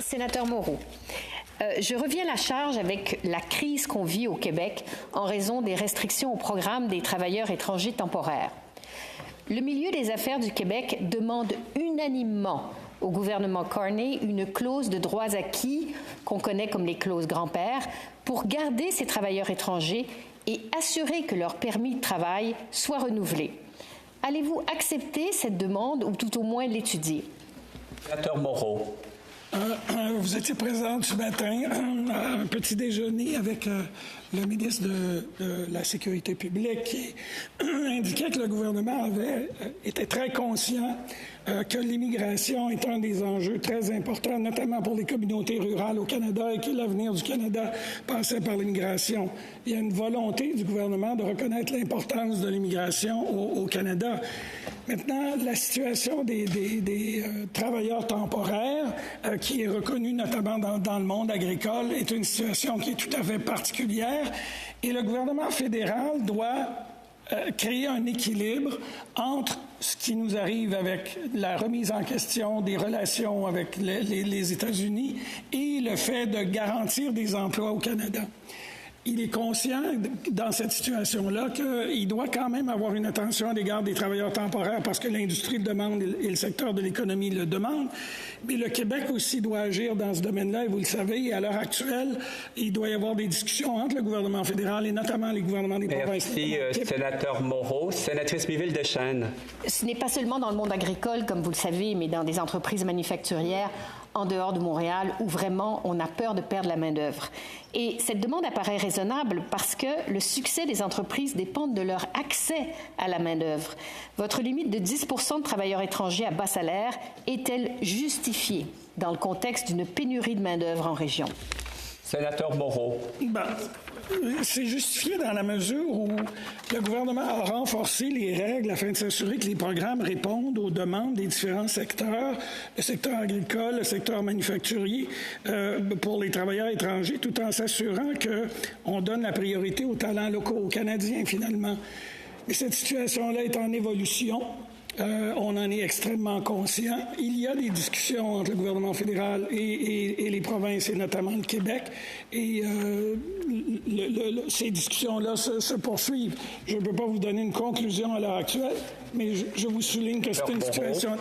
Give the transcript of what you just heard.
Sénateur Moreau, je reviens à la charge avec la crise qu'on vit au Québec en raison des restrictions au programme des travailleurs étrangers temporaires. Le milieu des affaires du Québec demande unanimement au gouvernement Carney une clause de droits acquis, qu'on connaît comme les clauses grand-père, pour garder ces travailleurs étrangers et assurer que leur permis de travail soit renouvelé. Allez-vous accepter cette demande ou tout au moins l'étudier? Sénateur Moreau. Vous étiez présente ce matin à un petit déjeuner avec le ministre de la Sécurité publique qui indiquait que le gouvernement était très conscient que l'immigration est un des enjeux très importants, notamment pour les communautés rurales au Canada, et que l'avenir du Canada passait par l'immigration. Il y a une volonté du gouvernement de reconnaître l'importance de l'immigration au Canada. Maintenant, la situation des travailleurs temporaires, qui est reconnue notamment dans le monde agricole, est une situation qui est tout à fait particulière. Et le gouvernement fédéral doit créer un équilibre entre ce qui nous arrive avec la remise en question des relations avec les États-Unis et le fait de garantir des emplois au Canada. Il est conscient, dans cette situation-là, qu'il doit quand même avoir une attention à l'égard des travailleurs temporaires parce que l'industrie le demande et le secteur de l'économie le demande. Mais le Québec aussi doit agir dans ce domaine-là, et vous le savez, et à l'heure actuelle, il doit y avoir des discussions entre le gouvernement fédéral et notamment les gouvernements des provinces. Merci, sénateur Moreau. Sénatrice Miville-Deschênes. Ce n'est pas seulement dans le monde agricole, comme vous le savez, mais dans des entreprises manufacturières en dehors de Montréal, où vraiment on a peur de perdre la main-d'œuvre. Et cette demande apparaît raisonnable parce que le succès des entreprises dépend de leur accès à la main-d'œuvre. Votre limite de 10 % de travailleurs étrangers à bas salaire est-elle justifiée dans le contexte d'une pénurie de main-d'œuvre en région? Sénateur Moreau. C'est justifié dans la mesure où le gouvernement a renforcé les règles afin de s'assurer que les programmes répondent aux demandes des différents secteurs, le secteur agricole, le secteur manufacturier, pour les travailleurs étrangers, tout en s'assurant qu'on donne la priorité aux talents locaux, aux Canadiens, finalement. Mais cette situation-là est en évolution. On en est extrêmement conscient. Il y a des discussions entre le gouvernement fédéral et les provinces, et notamment le Québec. Et ces discussions-là se poursuivent. Je ne peux pas vous donner une conclusion à l'heure actuelle, mais je vous souligne que c'est une situation